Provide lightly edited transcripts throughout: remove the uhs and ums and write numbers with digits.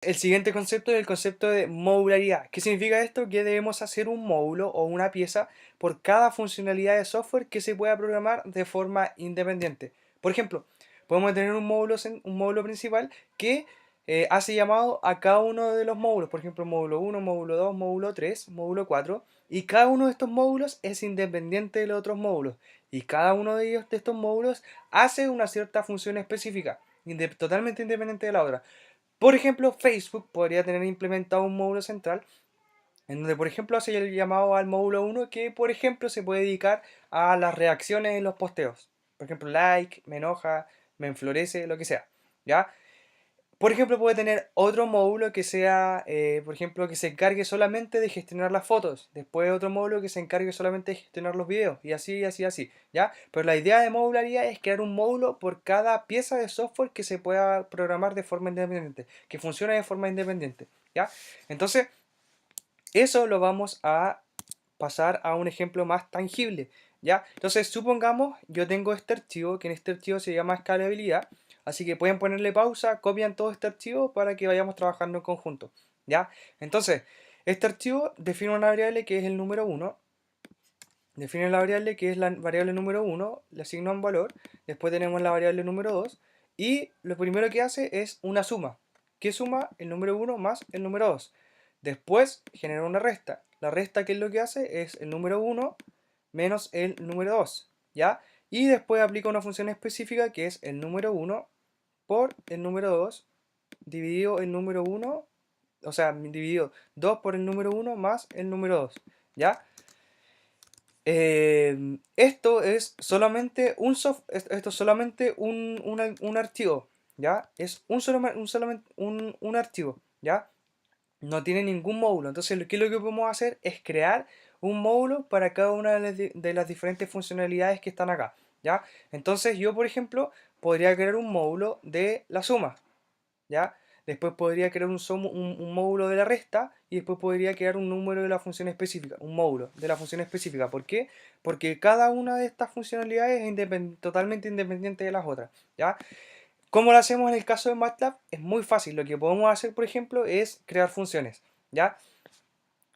El siguiente concepto es el concepto de modularidad. ¿Qué significa esto? Que debemos hacer un módulo o una pieza por cada funcionalidad de software que se pueda programar de forma independiente. Por ejemplo, podemos tener un módulo principal que hace llamado a cada uno de los módulos. Por ejemplo, módulo 1, módulo 2, módulo 3, módulo 4. Y cada uno de estos módulos es independiente de los otros módulos. Y cada uno de ellos, de estos módulos, hace una cierta función específica, totalmente independiente de la otra. Por ejemplo, Facebook podría tener implementado un módulo central en donde, por ejemplo, hace el llamado al módulo 1 que, por ejemplo, se puede dedicar a las reacciones en los posteos. Por ejemplo, like, me enoja, me enflorece, lo que sea. ¿Ya? Por ejemplo, puede tener otro módulo que sea, por ejemplo, que se encargue solamente de gestionar las fotos. Después otro módulo que se encargue solamente de gestionar los videos. Y así, así, así. ¿Ya? Pero la idea de modularidad es crear un módulo por cada pieza de software que se pueda programar de forma independiente. Que funcione de forma independiente. ¿Ya? Entonces, eso lo vamos a pasar a un ejemplo más tangible. ¿Ya? Entonces, supongamos, yo tengo este archivo, que en este archivo se llama escalabilidad. Así que pueden ponerle pausa, copian todo este archivo para que vayamos trabajando en conjunto. ¿Ya? Entonces, este archivo define una variable que es el número 1. Define la variable que es la variable número 1, le asigna un valor. Después tenemos la variable número 2. Y lo primero que hace es una suma. ¿Qué suma? El número 1 más el número 2. Después genera una resta. La resta, ¿qué es lo que hace? Es el número 1 menos el número 2. ¿Ya? Y después aplica una función específica que es el número 1 por el número 2 dividido el número 1, o sea, dividido 2 por el número 1 más el número 2. ¿Ya? Esto es solamente esto es solamente un archivo, ¿ya? Es solamente un archivo, ¿ya? No tiene ningún módulo. Entonces, ¿qué es lo que podemos hacer? Es crear un módulo para cada una de las diferentes funcionalidades que están acá, ¿ya? Entonces, yo, por ejemplo, podría crear un módulo de la suma, ¿ya? Después podría crear un módulo de la resta y después podría crear un número de la función específica, un módulo de la función específica. ¿Por qué? Porque cada una de estas funcionalidades es totalmente independiente de las otras, ¿ya? ¿Cómo lo hacemos en el caso de MATLAB? Es muy fácil. Lo que podemos hacer, por ejemplo, es crear funciones, ¿ya?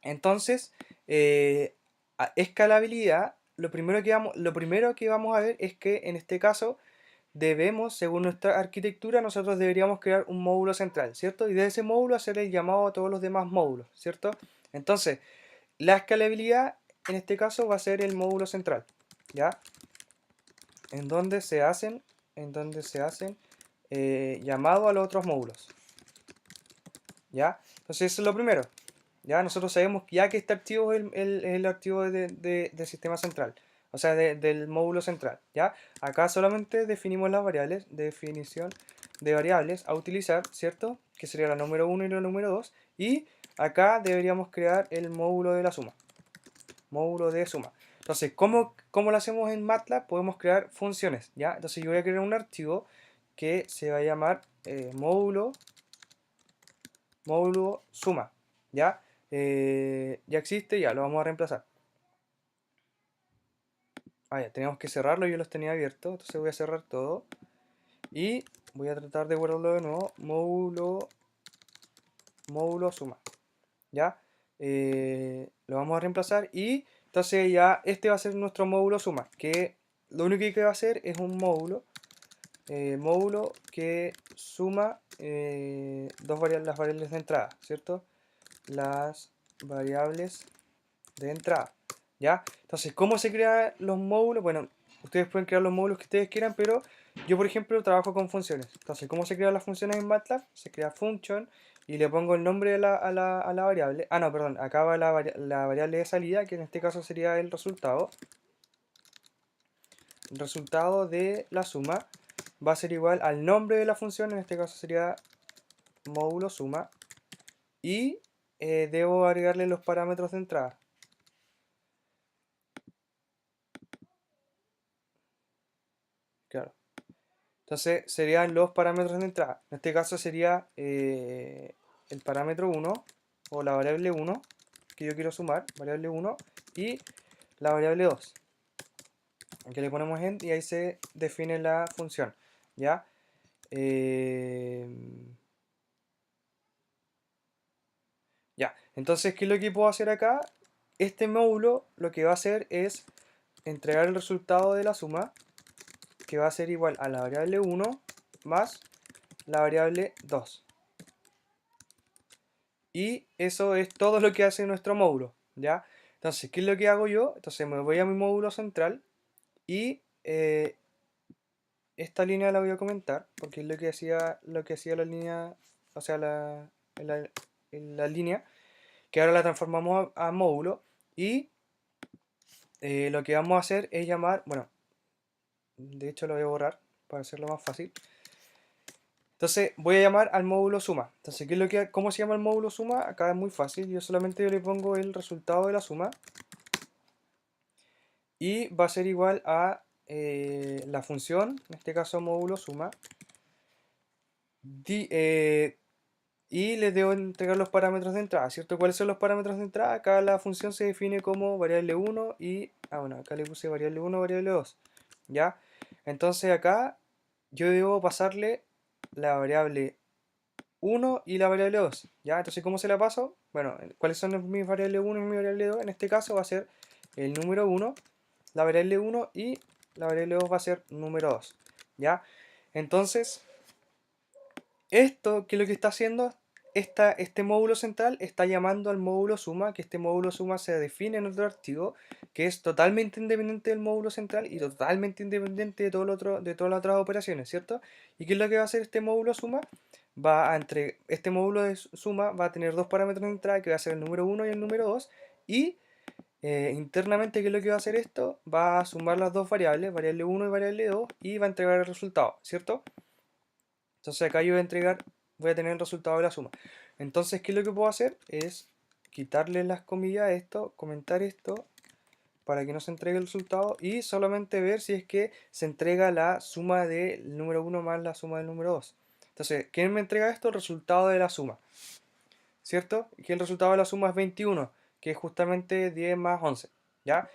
Entonces, escalabilidad, lo primero que vamos a ver es que en este caso debemos, según nuestra arquitectura, nosotros deberíamos crear un módulo central, ¿cierto? Y de ese módulo hacer el llamado a todos los demás módulos, ¿cierto? Entonces, la escalabilidad en este caso va a ser el módulo central, ¿ya? En donde se hacen, llamado a los otros módulos, ¿ya? Entonces, eso es lo primero. Ya nosotros sabemos ya que este archivo es el archivo del sistema central, o sea, del módulo central. ¿Ya? Acá solamente definimos las variables, definición de variables a utilizar, ¿cierto? Que sería la número 1 y la número 2. Y acá deberíamos crear el módulo de la suma, módulo de suma. Entonces, ¿cómo lo hacemos en MATLAB? Podemos crear funciones, ¿ya? Entonces yo voy a crear un archivo que se va a llamar módulo suma, ¿ya? Ya existe, ya lo vamos a reemplazar. Ya, tenemos que cerrarlo, yo los tenía abiertos, entonces voy a cerrar todo. Y voy a tratar de guardarlo de nuevo, módulo suma, ¿ya? Lo vamos a reemplazar y entonces ya este va a ser nuestro módulo suma, que lo único que va a hacer es un módulo que suma las variables de entrada, ¿cierto? Las variables de entrada, ¿ya? Entonces, ¿cómo se crean los módulos? Bueno, ustedes pueden crear los módulos que ustedes quieran, pero yo, por ejemplo, trabajo con funciones. Entonces, ¿cómo se crean las funciones en MATLAB? Se crea function y le pongo el nombre a la variable. No, perdón, acá va la variable de salida, que en este caso sería el resultado. El resultado de la suma va a ser igual al nombre de la función, en este caso sería módulo suma. Y debo agregarle los parámetros de entrada. Claro. Entonces serían los parámetros de entrada. En este caso sería el parámetro 1 o la variable 1 que yo quiero sumar, variable 1, y la variable 2, que le ponemos end y ahí se define la función. ¿Ya? Eh, Entonces, ¿qué es lo que puedo hacer acá? Este módulo lo que va a hacer es entregar el resultado de la suma, que va a ser igual a la variable 1 más la variable 2. Y eso es todo lo que hace nuestro módulo, ¿ya? Entonces, ¿qué es lo que hago yo? Entonces me voy a mi módulo central y esta línea la voy a comentar, porque es lo que hacía la línea, o sea, la línea, que ahora la transformamos a módulo, y lo que vamos a hacer es llamar, bueno, de hecho lo voy a borrar para hacerlo más fácil. Entonces voy a llamar al módulo suma. Entonces, ¿cómo se llama el módulo suma? Acá es muy fácil, yo le pongo el resultado de la suma y va a ser igual a la función, en este caso módulo suma, y le debo entregar los parámetros de entrada, ¿cierto? ¿Cuáles son los parámetros de entrada? Acá la función se define como variable 1 y, bueno, acá le puse variable 1, variable 2, ¿ya? Entonces acá yo debo pasarle la variable 1 y la variable 2, ¿ya? Entonces, ¿cómo se la paso? Bueno, ¿cuáles son mis variables 1 y mi variable 2? En este caso va a ser el número 1, la variable 1 y la variable 2 va a ser número 2, ¿ya? Entonces, esto, ¿qué es lo que está haciendo? Este módulo central está llamando al módulo suma, que este módulo suma se define en otro archivo, que es totalmente independiente del módulo central y totalmente independiente de de todas las otras operaciones, ¿cierto? ¿Y qué es lo que va a hacer este módulo suma? Este módulo de suma va a tener dos parámetros de entrada, que va a ser el número 1 y el número 2, y internamente, ¿qué es lo que va a hacer esto? Va a sumar las dos variables, variable 1 y variable 2, y va a entregar el resultado, ¿cierto? Entonces acá yo voy a tener el resultado de la suma. Entonces, ¿qué es lo que puedo hacer? Es quitarle las comillas a esto, comentar esto, para que no se entregue el resultado, y solamente ver si es que se entrega la suma del número 1 más la suma del número 2. Entonces, ¿quién me entrega esto? El resultado de la suma, ¿cierto? Y que el resultado de la suma es 21, que es justamente 10 más 11, ¿ya?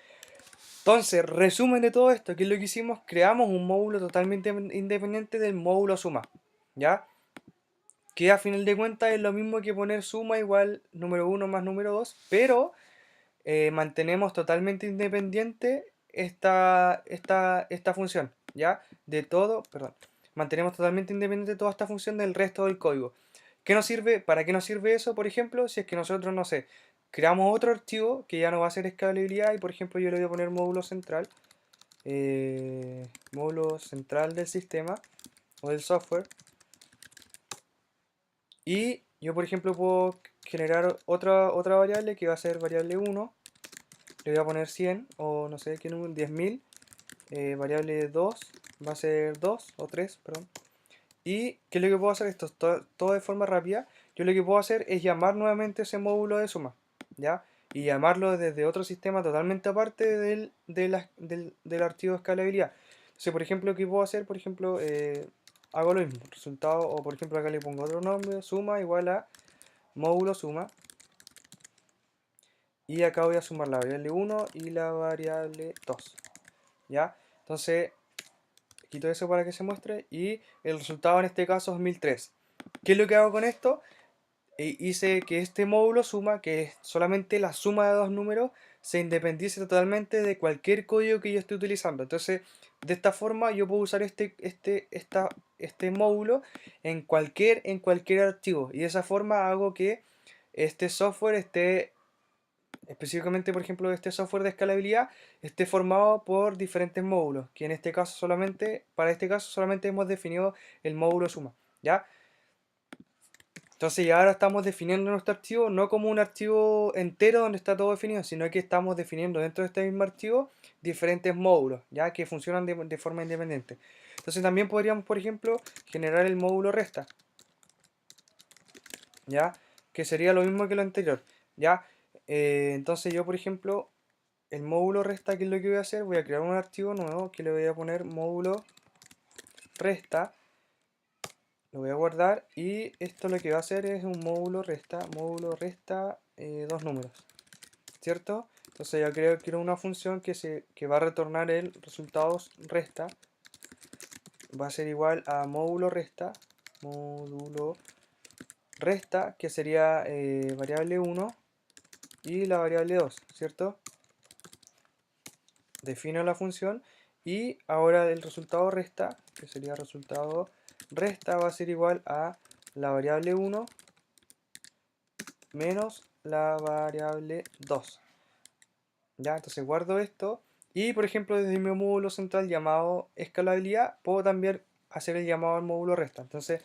Entonces, resumen de todo esto, ¿qué es lo que hicimos? Creamos un módulo totalmente independiente del módulo suma, ¿ya? Que a final de cuentas es lo mismo que poner suma igual número 1 más número 2, pero mantenemos totalmente independiente esta función, ¿ya? Perdón, mantenemos totalmente independiente toda esta función del resto del código. ¿Qué nos sirve? ¿Para qué nos sirve eso, por ejemplo? Si es que nosotros, no sé, creamos otro archivo que ya no va a ser escalabilidad y, por ejemplo, yo le voy a poner módulo central del sistema o del software, y yo, por ejemplo, puedo generar otra variable que va a ser variable 1, le voy a poner 100 o no sé qué número, 10.000, variable 2 va a ser 2 o 3, perdón. ¿Y qué es lo que puedo hacer? Esto es todo de forma rápida. Yo lo que puedo hacer es llamar nuevamente ese módulo de suma, ¿ya? Y llamarlo desde otro sistema totalmente aparte del archivo de escalabilidad. Entonces, por ejemplo, ¿qué puedo hacer? Por ejemplo, hago lo mismo, resultado, o por ejemplo acá le pongo otro nombre, suma igual a módulo suma, y acá voy a sumar la variable 1 y la variable 2, ¿ya? Entonces, quito eso para que se muestre, y el resultado en este caso es 1003. ¿Qué es lo que hago con esto? Hice que este módulo suma, que es solamente la suma de dos números, se independice totalmente de cualquier código que yo esté utilizando. Entonces, de esta forma yo puedo usar este módulo en cualquier archivo, y de esa forma hago que este software esté, específicamente, por ejemplo, este software de escalabilidad, esté formado por diferentes módulos, que en este caso para este caso solamente hemos definido el módulo suma, ¿ya? Entonces ya ahora estamos definiendo nuestro archivo no como un archivo entero donde está todo definido, sino que estamos definiendo dentro de este mismo archivo diferentes módulos, ya que funcionan de forma independiente. Entonces también podríamos, por ejemplo, generar el módulo resta, ya, que sería lo mismo que lo anterior, ya. Entonces yo, por ejemplo, el módulo resta, ¿qué es lo que voy a hacer? Voy a crear un archivo nuevo que le voy a poner módulo resta, lo voy a guardar, y esto lo que va a hacer es un módulo resta dos números, ¿cierto? Entonces ya quiero una función que va a retornar el resultado resta, va a ser igual a módulo resta, que sería variable 1 y la variable 2, ¿cierto? Defino la función y ahora el resultado resta, que sería resultado resta, va a ser igual a la variable 1 menos la variable 2. Ya, entonces guardo esto y por ejemplo desde mi módulo central llamado escalabilidad puedo también hacer el llamado al módulo resta. Entonces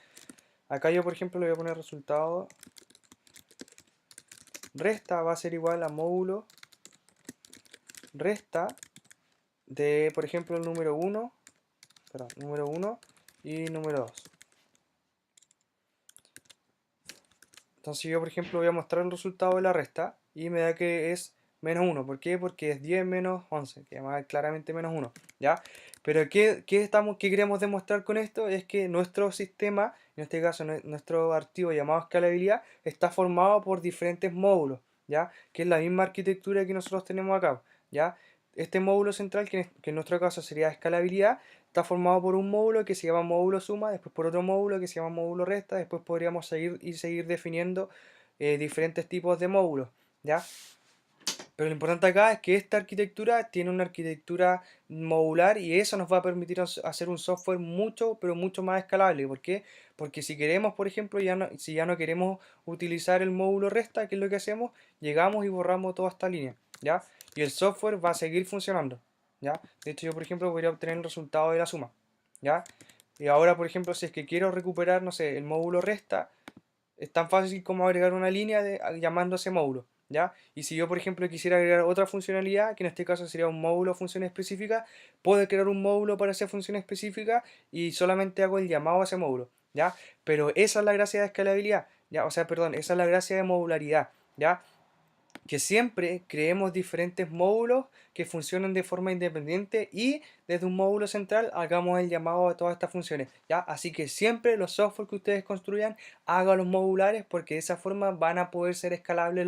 acá yo por ejemplo le voy a poner resultado resta va a ser igual a módulo resta de por ejemplo el número 1 y número 2. Entonces yo por ejemplo voy a mostrar el resultado de la resta y me da que es menos 1. ¿Por qué? Porque es 10 menos 11, que va claramente menos 1, ¿ya? Pero ¿qué queremos demostrar con esto? Es que nuestro sistema, en este caso nuestro archivo llamado escalabilidad, está formado por diferentes módulos, ¿ya? Que es la misma arquitectura que nosotros tenemos acá, ¿ya? Este módulo central, que en nuestro caso sería escalabilidad, está formado por un módulo que se llama módulo suma, después por otro módulo que se llama módulo resta, después podríamos seguir definiendo diferentes tipos de módulos, ¿ya? Pero lo importante acá es que esta arquitectura tiene una arquitectura modular y eso nos va a permitir hacer un software mucho, pero mucho más escalable. ¿Por qué? Porque si queremos, por ejemplo, si ya no queremos utilizar el módulo resta, ¿qué es lo que hacemos? Llegamos y borramos toda esta línea, ¿ya? Y el software va a seguir funcionando, ¿ya? De hecho, yo, por ejemplo, voy a obtener el resultado de la suma, ¿ya? Y ahora, por ejemplo, si es que quiero recuperar, no sé, el módulo resta, es tan fácil como agregar una línea llamando a ese módulo, ¿ya? Y si yo, por ejemplo, quisiera agregar otra funcionalidad, que en este caso sería un módulo o función específica, puedo crear un módulo para esa función específica y solamente hago el llamado a ese módulo, ¿ya? Pero esa es la gracia de escalabilidad, ¿ya? O sea, perdón, esa es la gracia de modularidad, ¿ya? Que siempre creemos diferentes módulos que funcionen de forma independiente y desde un módulo central hagamos el llamado a todas estas funciones, ¿ya? Así que siempre los software que ustedes construyan, háganlos modulares porque de esa forma van a poder ser escalables